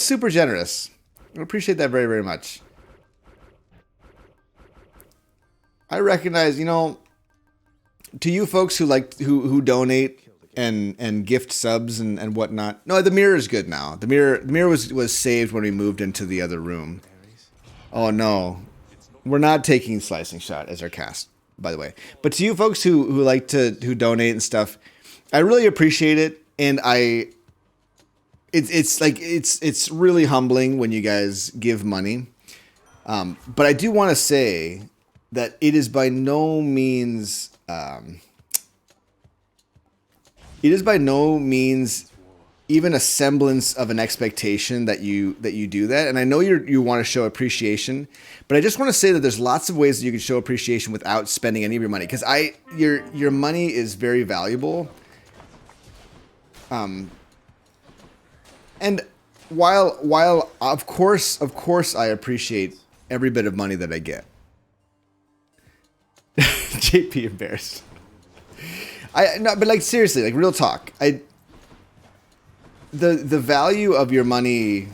super generous. I appreciate that very, very much. I recognize, you know, to you folks who like who donate and gift subs and whatnot. No, the mirror is good now. The mirror was saved when we moved into the other room. Oh no, we're not taking slicing shot as our cast, by the way. But to you folks who like to donate and stuff, I really appreciate it, and it's really humbling when you guys give money. But I do want to say that it is by no means even a semblance of an expectation that you do that. And I know you want to show appreciation, but I just want to say that there's lots of ways that you can show appreciation without spending any of your money, because your money is very valuable. And while of course I appreciate every bit of money that I get. JP embarrassed. No, but like seriously, like real talk. The value of your money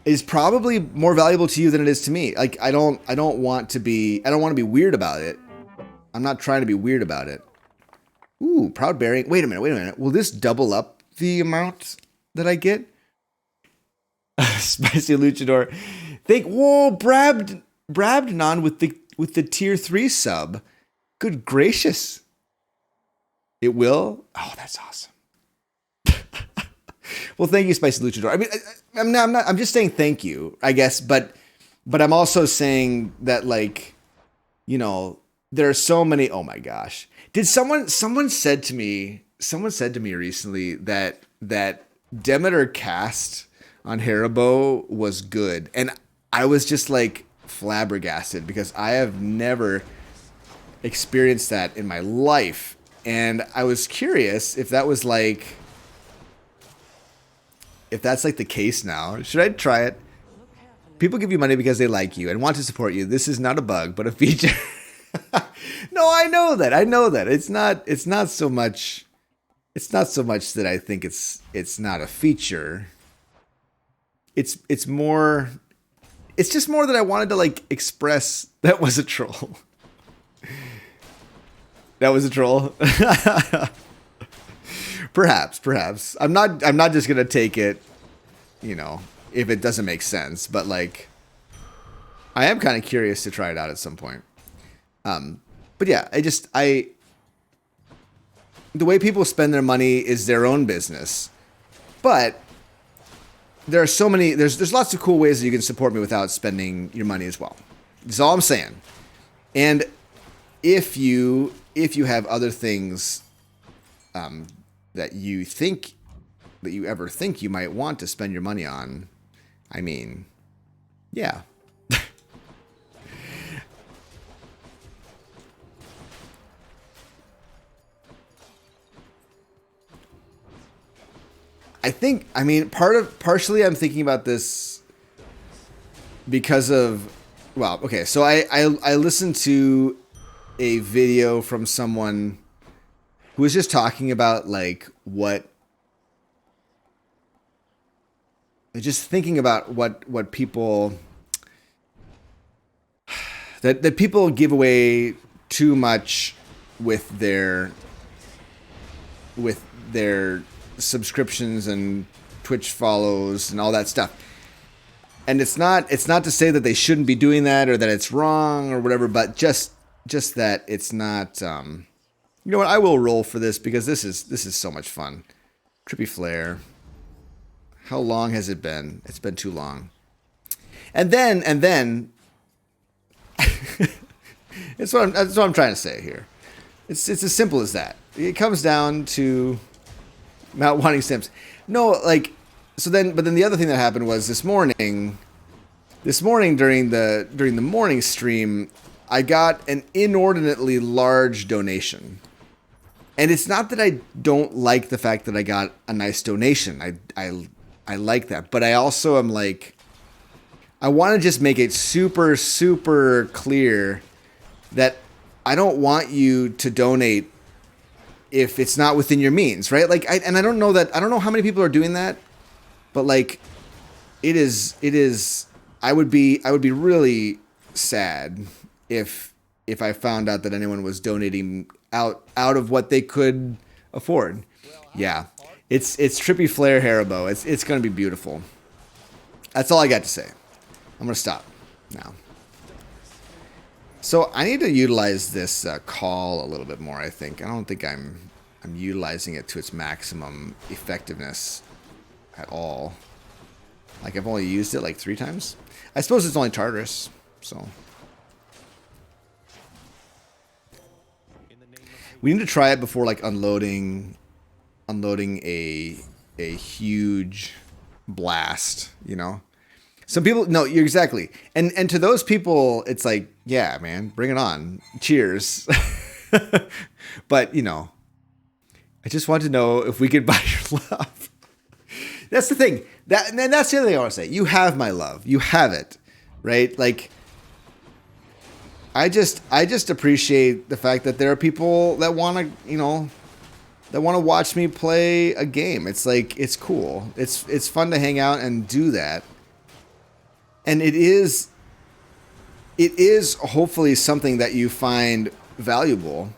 is probably more valuable to you than it is to me. Like I don't want to be weird about it. I'm not trying to be weird about it. Ooh, proud bearing. Wait a minute. Will this double up the amount that I get? Spicy Luchador. Whoa, Brabdnon with the tier 3 sub. Good gracious. It will? Oh, that's awesome. Well, thank you, Spicy Luchador. I mean, I'm just saying thank you, I guess, but I'm also saying that, like, you know, there are so many. Oh my gosh. Did someone said to me recently that Demeter cast on Hera Bow was good, and I was just like flabbergasted because I have never experienced that in my life, and I was curious if that was like, if that's like the case now. Should I try it? People give you money because they like you and want to support you. This is not a bug, but a feature. No, I know that. It's not so much that I think it's not a feature. It's just more that I wanted to like express that was a troll. That was a troll. Perhaps. I'm not just gonna take it, you know, if it doesn't make sense. But like, I am kind of curious to try it out at some point. But yeah, the way people spend their money is their own business. But there are so many. There's lots of cool ways that you can support me without spending your money as well. That's all I'm saying. And if you have other things that you ever think you might want to spend your money on, I mean, yeah. Partially I'm thinking about this because of, well, okay, so I listened to a video from someone who was just talking about like just thinking about what people, that people give away too much with their subscriptions and Twitch follows and all that stuff. And it's not to say that they shouldn't be doing that or that it's wrong or whatever, but just that it's not. You know what? I will roll for this because this is so much fun. Trippy Flare. How long has it been? It's been too long. And then that's what I'm trying to say here. It's as simple as that. It comes down to not wanting stimps. No, like, but then the other thing that happened was this morning during the morning stream, I got an inordinately large donation. And it's not that I don't like the fact that I got a nice donation. I like that, but I also am like, I want to just make it super, super clear that I don't want you to donate if it's not within your means, right? Like, I don't know how many people are doing that. But like, it is. I would be really sad if I found out that anyone was donating out of what they could afford. Yeah, it's Trippy Flare Hera Bow. It's gonna be beautiful. That's all I got to say. I'm gonna stop now. So I need to utilize this call a little bit more. I think I don't think I'm utilizing it to its maximum effectiveness at all. Like I've only used it like 3 times. I suppose it's only Tartarus, so we need to try it before like unloading a huge blast, you know. Some people, no, you're exactly. And to those people, it's like, yeah, man, bring it on. Cheers. But, you know, I just want to know if we could buy your love. That's the thing. And that's the other thing I want to say. You have my love. You have it, right? Like, I just appreciate the fact that there are people that want to, you know, that want to watch me play a game. It's like, it's cool. It's fun to hang out and do that. And it is hopefully something that you find valuable.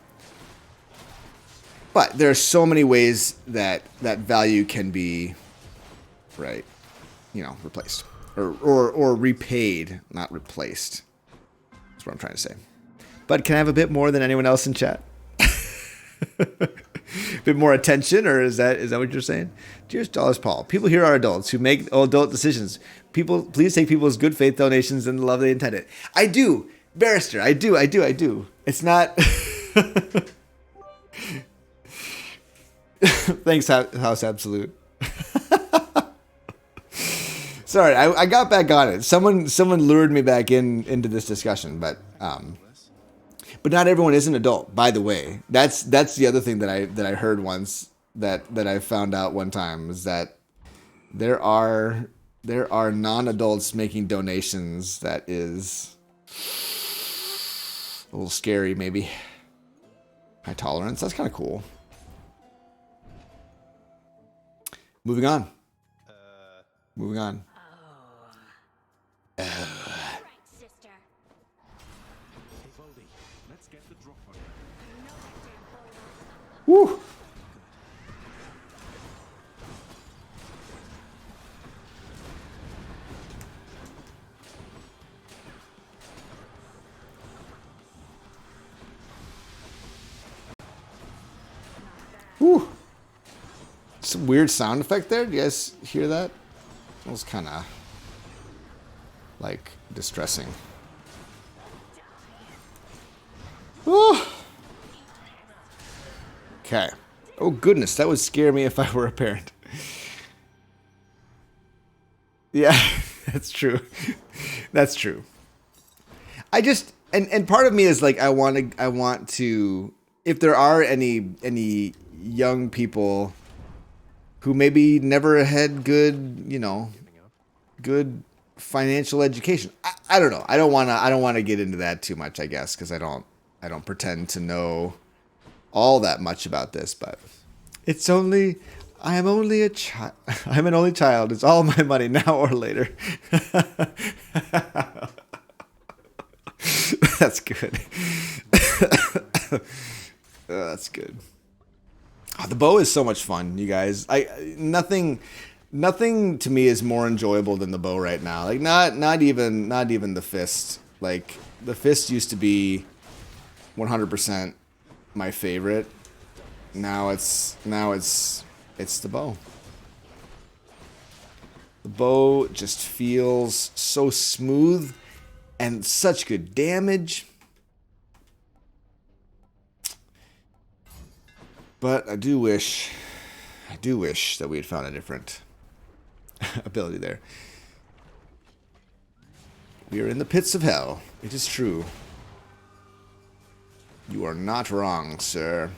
But there are so many ways that value can be, right, you know, replaced or repaid, not replaced. That's what I'm trying to say. But can I have a bit more than anyone else in chat? A bit more attention, or is that what you're saying? Dearest Jawless Paul, people here are adults who make adult decisions. People, please take people's good faith donations and the love they intended. I do, Barrister. I do. It's not. Thanks, House Absolute. Sorry, I got back on it. Someone lured me back into this discussion, but not everyone is an adult. By the way, that's the other thing that I heard once that I found out one time is that there are non-adults making donations. That is a little scary, maybe. High tolerance. That's kind of cool. Moving on. Woo! Woo! Some weird sound effect there. Do you guys hear that? It was kind of like distressing. Woo! Okay. Oh goodness, that would scare me if I were a parent. Yeah, that's true. That's true. I just and part of me is like I want to if there are any young people who maybe never had good, you know, good financial education. I don't know. I don't want to get into that too much, I guess, because I don't pretend to know all that much about this, but I am only a child. I'm an only child. It's all my money now or later. That's good. That's good. Oh, the bow is so much fun, you guys. Nothing to me is more enjoyable than the bow right now. Like not even the fist. Like the fist used to be 100% my favorite. Now it's the bow. The bow just feels so smooth and such good damage. But I do wish that we had found a different ability there. We are in the pits of hell. It is true. You are not wrong, sir.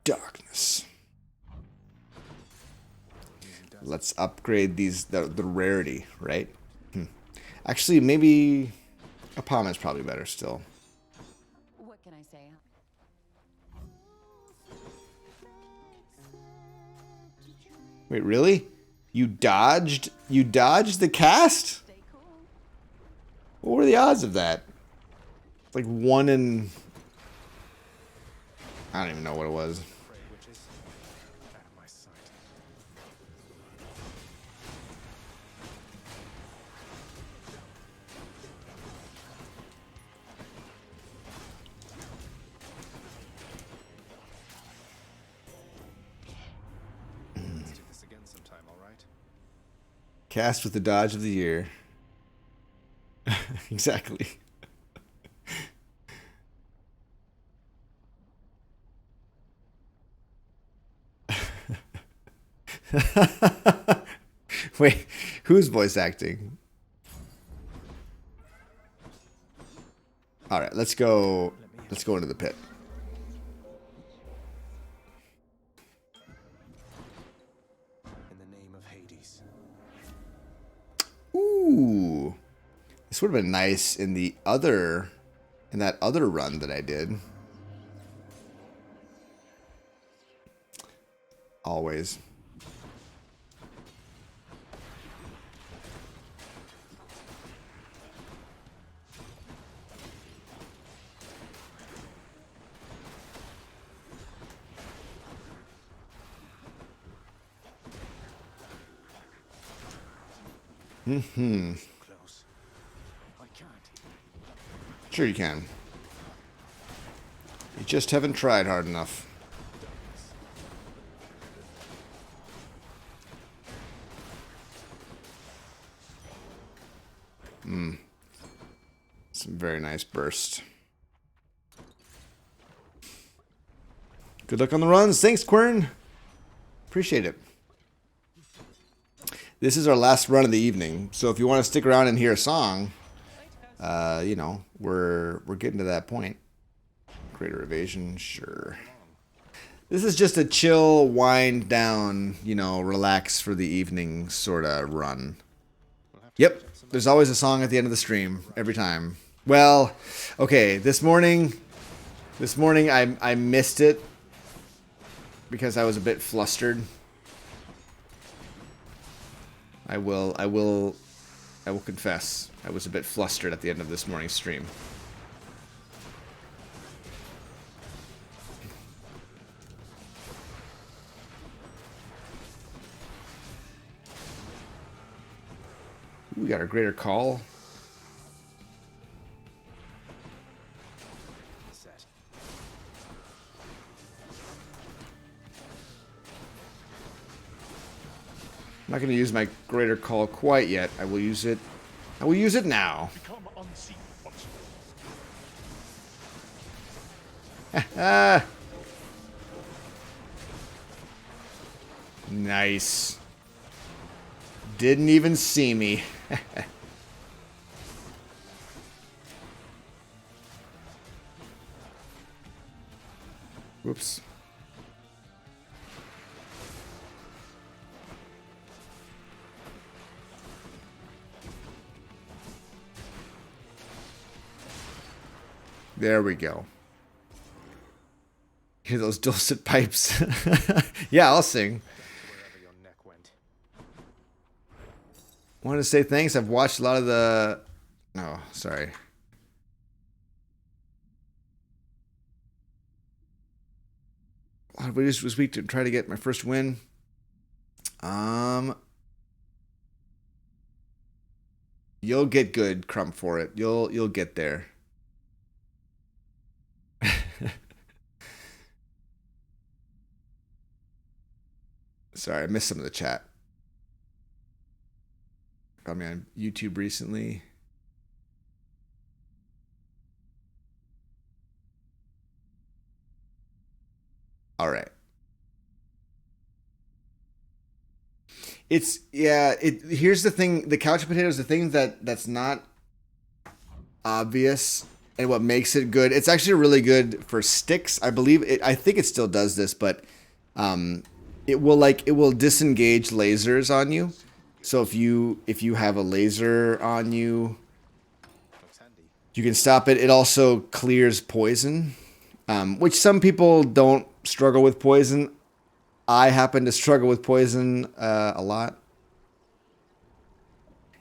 darkness. Let's upgrade these the rarity, right? Actually, maybe a palm is probably better still. What can I say? Wait, really? You dodged the cast? What were the odds of that? Like 1 in... I don't even know what it was. Cast with the dodge of the year. Exactly. Wait, who's voice acting? All right, let's go into the pit. In the name of Hades. Ooh. This would have been nice in that other run that I did. Always. Close. I can't. Sure you can. You just haven't tried hard enough. Some very nice burst. Good luck on the runs. Thanks, Quern. Appreciate it. This is our last run of the evening, so if you want to stick around and hear a song, you know, we're getting to that point. Greater evasion, sure. This is just a chill, wind down, you know, relax for the evening sort of run. Yep, there's always a song at the end of the stream, every time. Well, okay, this morning I missed it because I was a bit flustered. I will confess, I was a bit flustered at the end of this morning's stream. We got a greater call. Set. I'm not going to use my greater call quite yet. I will use it. I will use it now. Become unseen once Ah. Nice. Didn't even see me. Whoops. There we go. Hear those dulcet pipes? Yeah, I'll sing. Wherever your neck went. Wanted to say thanks. I've watched a lot of the... Oh, sorry. A lot of videos this week to try to get my first win. You'll get good, Crump, for it. You'll get there. Sorry, I missed some of the chat. Got me on YouTube recently. All right. Here's the thing, the couch potato is the thing that's not obvious and what makes it good. It's actually really good for sticks. I believe it. I think it still does this, but it will disengage lasers on you. So if you have a laser on you, you can stop it. It also clears poison, which some people don't struggle with poison. I happen to struggle with poison a lot.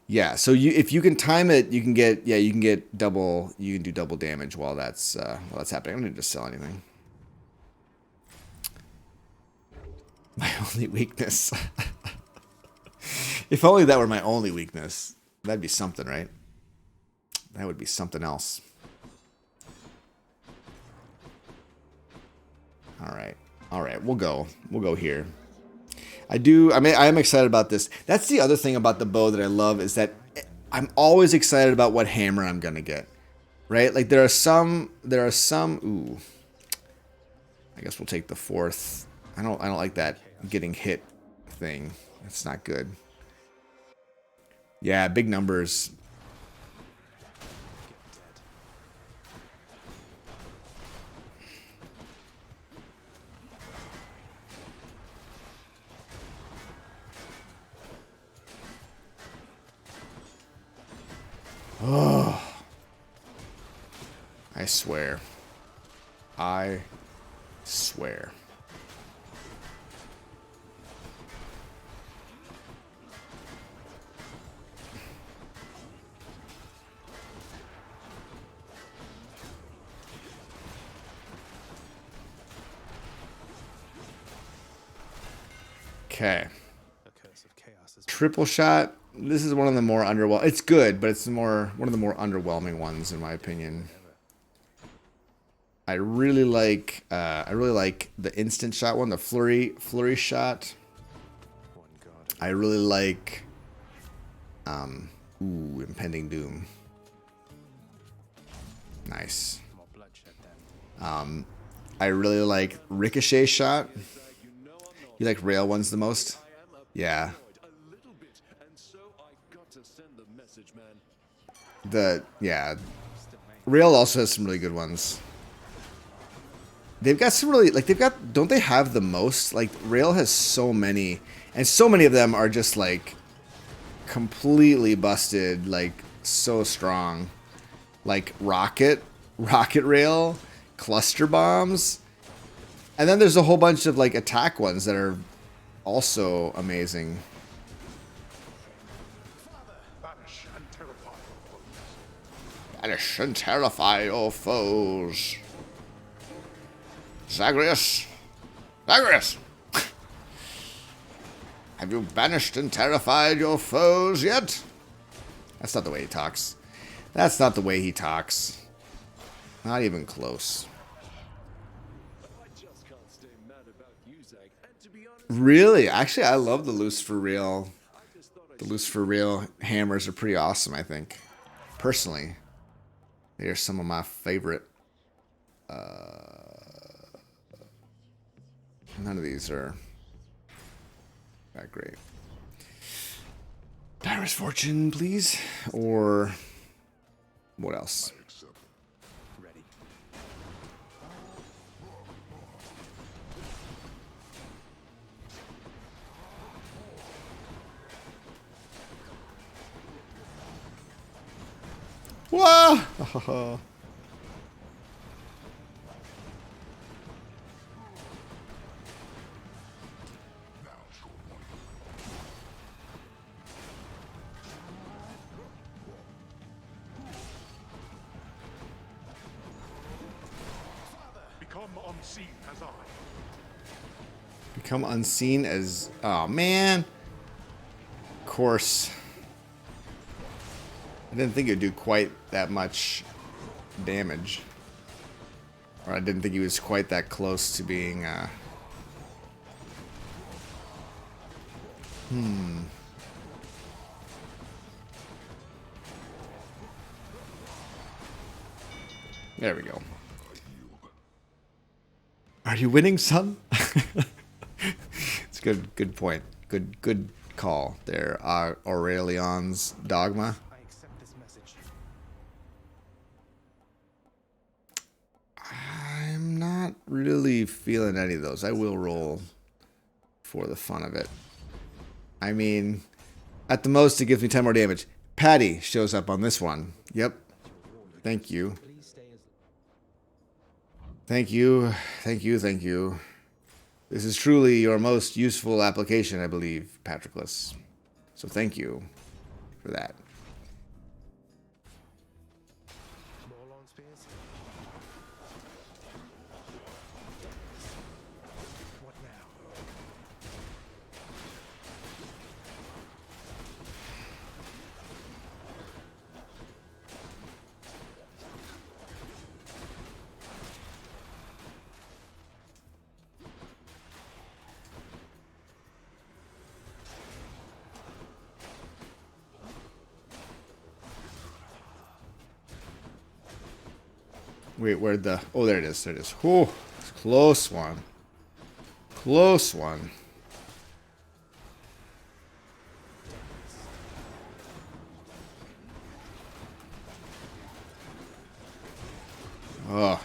Yeah, so if you can time it, you can get double. You can do double damage while that's happening. I don't need to sell anything. My only weakness. If only that were my only weakness. That'd be something, right? That would be something else. All right, we'll go here. I am excited about this. That's the other thing about the bow that I love is that I'm always excited about what hammer I'm gonna get. Right? Like there are some. Ooh. I guess we'll take the 4th. I don't like that getting hit thing. That's not good. Yeah, big numbers. Oh, I swear. I swear. Okay. Triple shot. This is one of the more underwhelming. It's good, but it's one of the more underwhelming ones in my opinion. I really like the instant shot one, the flurry shot. I really like impending doom. Nice. I really like ricochet shot. You like rail ones the most? Yeah. Rail also has some really good ones. They've got some really don't they have the most? Like Rail has so many, and so many of them are just like completely busted, like so strong. Like rocket rail, cluster bombs. And then there's a whole bunch of like attack ones that are also amazing. Banish and terrify your foes. Zagreus! Zagreus! Have you banished and terrified your foes yet? That's not the way he talks. That's not the way he talks. Not even close. Really? Actually, I love the loose for real. The loose for real hammers are pretty awesome, I think. Personally. They're some of my favorite. None of these are that great. Pyre's Fortune, please. Or what else? Ready. Whoa! Become unseen as... Oh, man. Of course. I didn't think it would do quite that much damage. Or I didn't think he was quite that close to being... There we go. Are you winning, son? It's good point. Good call there. Aurelion's dogma. I accept this message. really feeling any of those. I will roll for the fun of it. I mean, at the most, it gives me 10 more damage. Patty shows up on this one. Yep. Thank you. Thank you. Thank you. Thank you. This is truly your most useful application, I believe, Patroclus. So thank you for that. More long spears. What now? Wait, where'd the... Oh, there it is. There it is. Whew. Close one. Close one. Oh.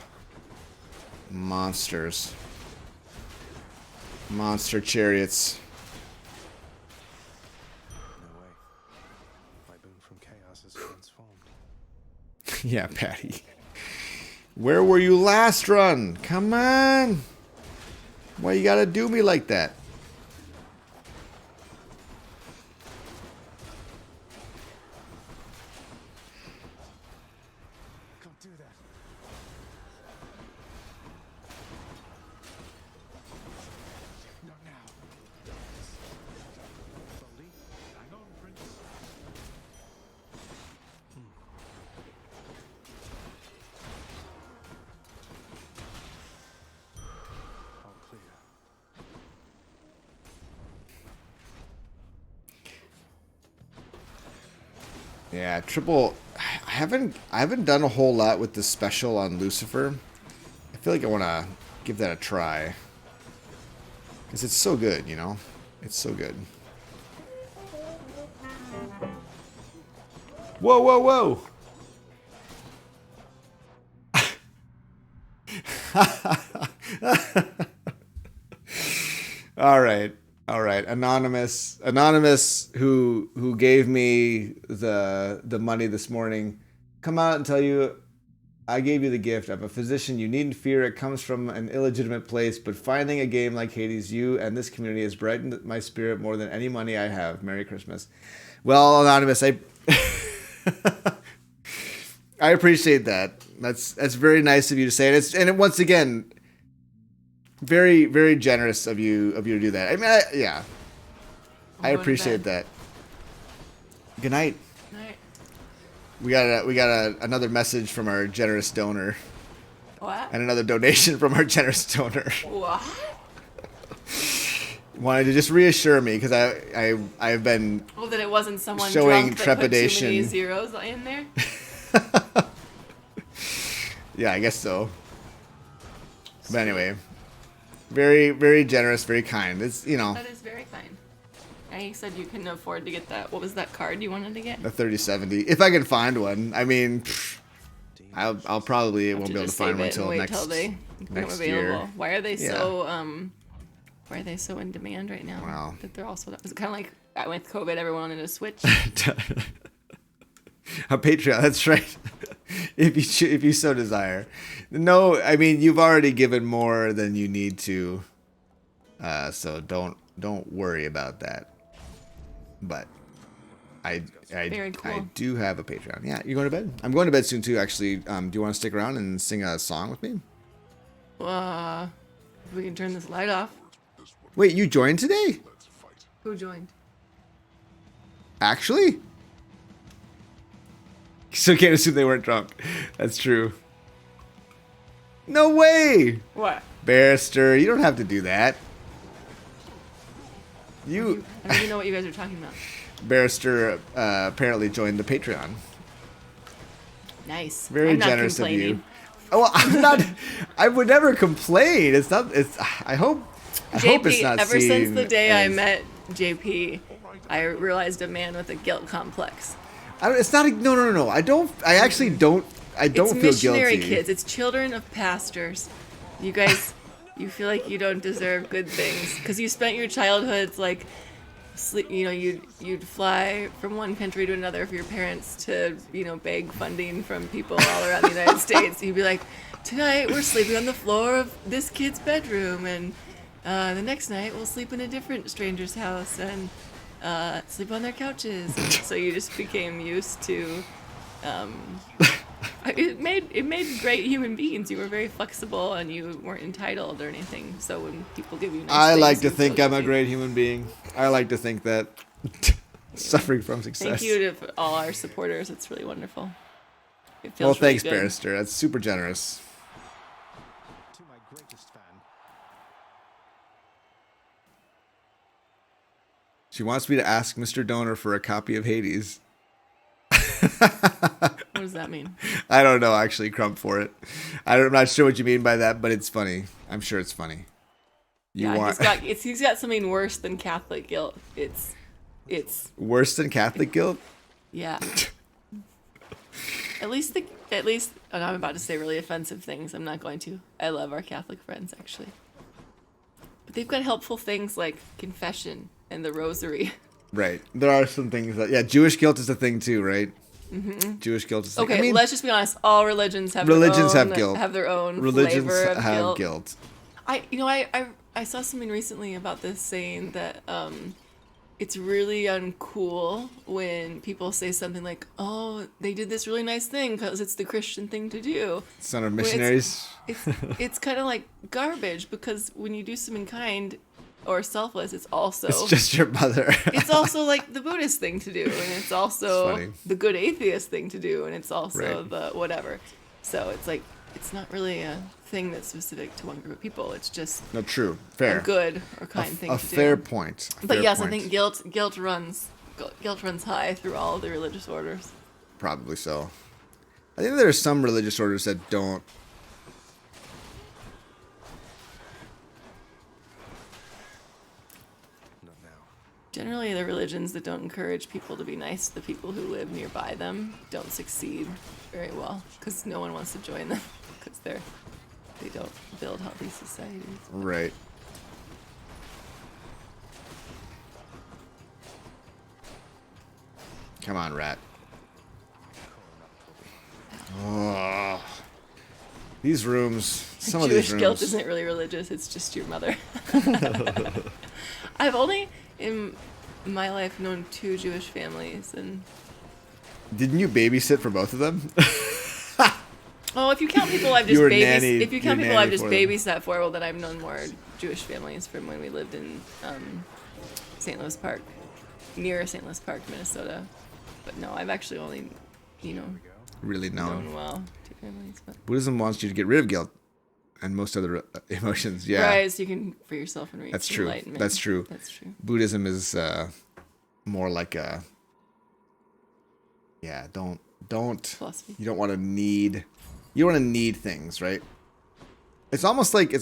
Monsters. Monster chariots. No way. My boon from chaos is transformed. Yeah, Patty. Where were you last run? Come on. Why you gotta do me like that? Can't do that. Not now. Slowly. Hang on, Prince. All clear. Yeah, triple. I haven't done a whole lot with the special on Lucifer. I feel like I want to give that a try because it's so good, you know. It's so good. Whoa, whoa, whoa! All right. All right, anonymous who gave me the money this morning, come out and tell you I gave you the gift. I'm a physician. You needn't fear. It comes from an illegitimate place, but finding a game like Hades, you and this community has brightened my spirit more than any money I have. Merry Christmas. Well, anonymous, I I appreciate that. That's very nice of you to say, and once again, very, very generous of you to do that. I mean, yeah, I appreciate that. Good night. Night. We got another message from our generous donor, What? and another donation from our generous donor. What? Wanted to just reassure me because I've been Well, that it wasn't someone showing drunk trepidation. that put too many zeros in there. Yeah, I guess so. But anyway, very, very generous, very kind. It's, you know, That is very kind. I said you couldn't afford to get that. What was that card you wanted to get? a 3070. If I can find one, I mean, I'll probably won't be able to find one until till they become next available. year. Why are they Yeah. so why are they so in demand right now? Wow. That they're also it's kind of like with COVID, everyone wanted to switch. A Patreon, that's right. if you so desire. No, I mean you've already given more than you need to, so don't worry about that. But I Very cool. I do have a Patreon. Yeah, you going to bed? I'm going to bed soon too. Actually, do you want to stick around and sing a song with me? If we can turn this light off. Wait, you joined today? Who joined? Actually? So can't assume they weren't drunk. That's true. No way! What? Barrister, you don't have to do that. I don't even know what you guys are talking about. Barrister apparently joined the Patreon. Nice. Very I'm not generous of you. complaining. Oh, well, I'm not. I would never complain. It's not. It's. I hope it's not ever since seen the day I as- met JP, I realized a man with a guilt complex. It's not. No. I don't. I actually don't. I don't It's feel missionary guilty. kids. It's children of pastors. You guys You feel like you don't deserve good things because you spent your childhoods like, sleep. You know, you'd fly from one country to another for your parents to, you know, beg funding from people all around the United States. You'd be like, tonight we're sleeping on the floor of this kid's bedroom, and the next night we'll sleep in a different stranger's house and sleep on their couches. And so you just became used to. It made great human beings. You were very flexible and you weren't entitled or anything. So when people give you nice I things, like to you think feel I'm a guilty. great human being. I like to think that. Suffering from success. Thank you to all our supporters. It's really wonderful. It feels Well, thanks, really good. Barrister. That's super generous. To my greatest fan. She wants me to ask Mr. Donor for a copy of Hades. What does that mean? I don't know, actually, Crump, for it. I'm not sure what you mean by that, but it's funny. I'm sure it's funny. He's got something worse than Catholic guilt. It's Worse than Catholic guilt? yeah. At least and I'm about to say really offensive things. I'm not going to. I love our Catholic friends actually. But they've got helpful things like confession and the rosary. Right. There are some things that... Yeah, Jewish guilt is a thing, too, right? Mm-hmm. Jewish guilt is a thing. Okay, I mean, let's just be honest. All religions have religions their own, have guilt. Have their own religions flavor of have guilt. I saw something recently about this saying that it's really uncool when people say something like, "Oh, they did this really nice thing because it's the Christian thing to do." Son of missionaries. It's kind of like garbage because when you do something kind or selfless, it's also It's just your mother. it's also like the Buddhist thing to do, and it's also It's funny. the good atheist thing to do, and it's also Right. the whatever. So it's like it's not really a thing that's specific to one group of people. It's just No, true. Fair. a good or kind thing A to fair do. point. A But fair yes, point. I think guilt runs high through all of the religious orders. Probably so. I think there are some religious orders that don't. Not now. Generally, the religions that don't encourage people to be nice to the people who live nearby them don't succeed very well because no one wants to join them because they don't build healthy societies. Right. Come on, rat. Oh. These rooms, some of Jewish these rooms. guilt isn't really religious, it's just your mother. I've only in my life known 2 Jewish families, and Didn't you babysit for both of them? oh, if you count people I've You just were nanny- if you count you people I've nannied just for them. babysat for, well, then I've known more Jewish families from when we lived in St. Louis Park, near St. Louis Park, Minnesota. But no, I've actually only, Really known known. well 2 families. But Buddhism wants you to get rid of guilt and most other emotions. Yeah. right, so you can free yourself and reach That's true. enlightenment. That's true. That's true. Buddhism is more like a. Yeah, don't. Philosophy. You don't want to need. You don't want to need things, right? It's almost like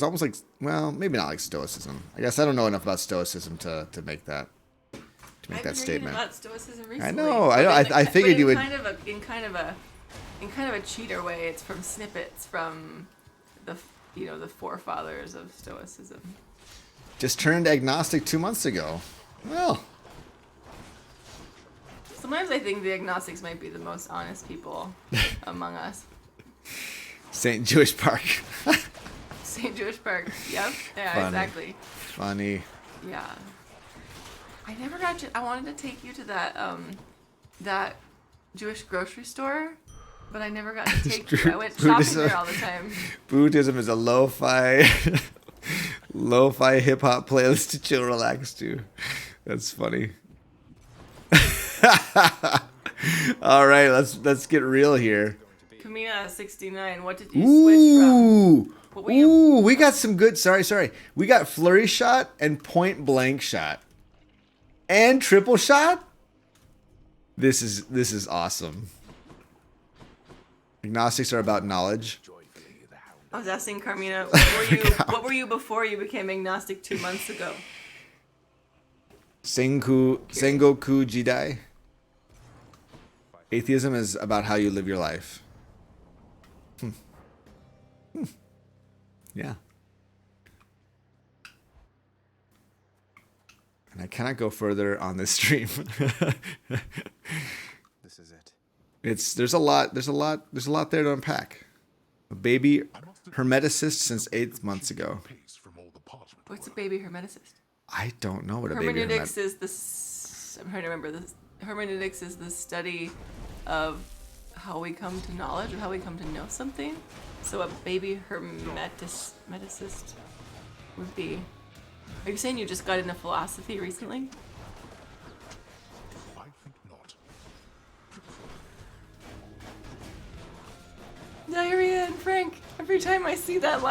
well, maybe not like Stoicism. I guess I don't know enough about Stoicism to make that I've that been statement. reading about Stoicism recently. I know. I figured you would. In kind of a cheater way. It's from snippets from the forefathers of Stoicism. Just turned agnostic 2 months ago. Well, Sometimes I think the agnostics might be the most honest people among us. St. Jewish Park. St. Jewish Park. Yep. Yeah. Funny. Exactly. Funny. Yeah. I wanted to take you to that Jewish grocery store, but I never got to take you. I went shopping Buddhism. there all the time. Buddhism is a lo-fi hip hop playlist to chill, relax to. That's funny. All right, let's get real here. Kamina 69. What did you switch from? Ooh, What were you- ooh, we got some good. Sorry. We got flurry shot and point blank shot, and triple shot. This is awesome. Agnostics are about knowledge. I was asking Carmina, what were you before you became agnostic 2 months ago? Sengoku Jidai. Atheism is about how you live your life. Yeah. And I cannot go further on this stream. This is it. There's a lot there to unpack. A baby hermeticist since 8 months ago. What's a baby hermeticist? I don't know what a baby Hermeneutics is this. I'm trying to remember this. Hermeneutics is the study of how we come to knowledge or how we come to know something. So a baby hermeticist would be. Are you saying you just got into philosophy recently? I think not. Diarrhea and Frank. Every time I see that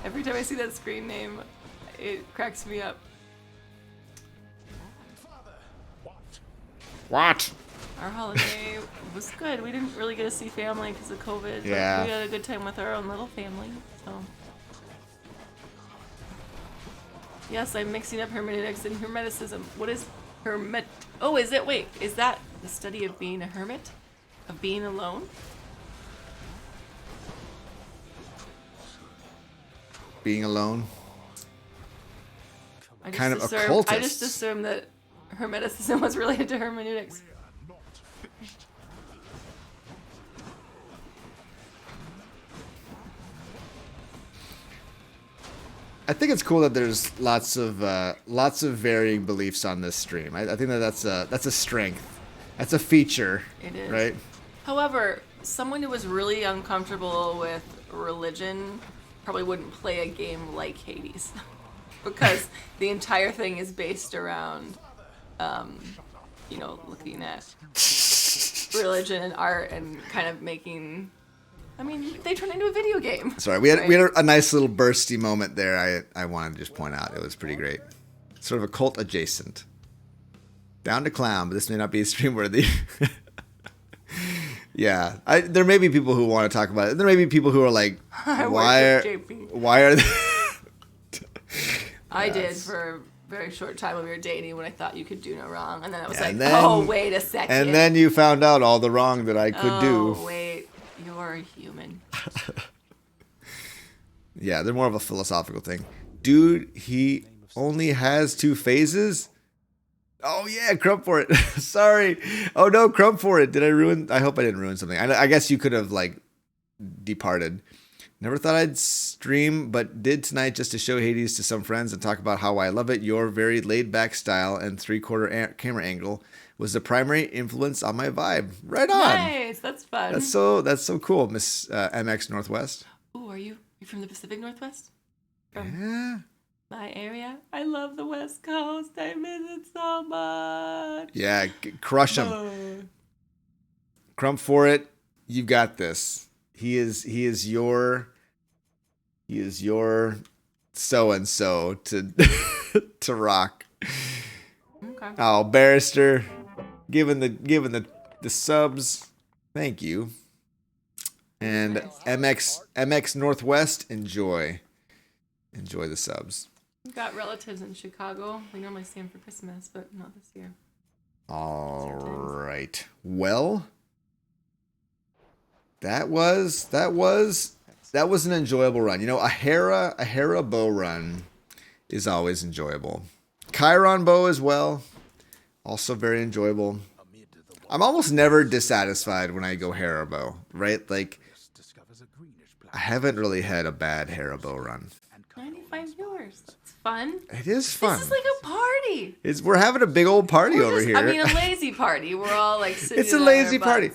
every time I see that screen name, it cracks me up. What? Our holiday was good. We didn't really get to see family because of COVID. Yeah. But we had a good time with our own little family. So. Yes, I'm mixing up hermeneutics and hermeticism. What is hermet? Oh, is it? Wait, is that the study of being a hermit? Of being alone? Being alone. I Kind of I occultist. just assumed that hermeticism was related to hermeneutics. I think it's cool that there's lots of varying beliefs on this stream. I think that's a strength. That's a feature. It is. Right? However, someone who was really uncomfortable with religion probably wouldn't play a game like Hades. Because the entire thing is based around, looking at religion and art and kind of making... I mean, they turned into a video game. Sorry, we had a nice little bursty moment there. I wanted to just point out it was pretty great. Sort of a cult adjacent. Down to clown, but this may not be stream worthy. Yeah, there may be people who want to talk about it. There may be people who are like, why are they? I did for a very short time when we were dating when I thought you could do no wrong, and then I was like, then, oh wait a second. And then you found out all the wrong that I could do. Oh wait, you're human. Yeah, they're more of a philosophical thing. Dude, he only has 2 phases? Oh yeah, crump for it. Sorry. Oh no, crump for it. Did I ruin? I hope I didn't ruin something. I guess you could have like departed. Never thought I'd stream, but did tonight just to show Hades to some friends and talk about how I love it. Your very laid-back style and 3/4 camera angle was the primary influence on my vibe. Right on. Nice, that's fun. That's so cool, Miss MX Northwest. Ooh, are you from the Pacific Northwest? Yeah. My area. I love the West Coast. I miss it so much. Yeah, crush him. Crump for it. You got this. He is your so and so to to rock. Okay. Oh, Barrister, giving the subs. Thank you. And Nice. MX Northwest, enjoy the subs. We've got relatives in Chicago. We normally see them for Christmas, but not this year. All right. Well, that was an enjoyable run. You know, a Hera Bow run is always enjoyable. Chiron Bow as well, also very enjoyable. I'm almost never dissatisfied when I go Hera Bow, right? Like, I haven't really had a bad Hera Bow run. 95 viewers. That's fun. It is fun. This is like a party. We're having a big old party over here. I mean, a lazy party. We're all like sitting It's a in lazy our party. butts.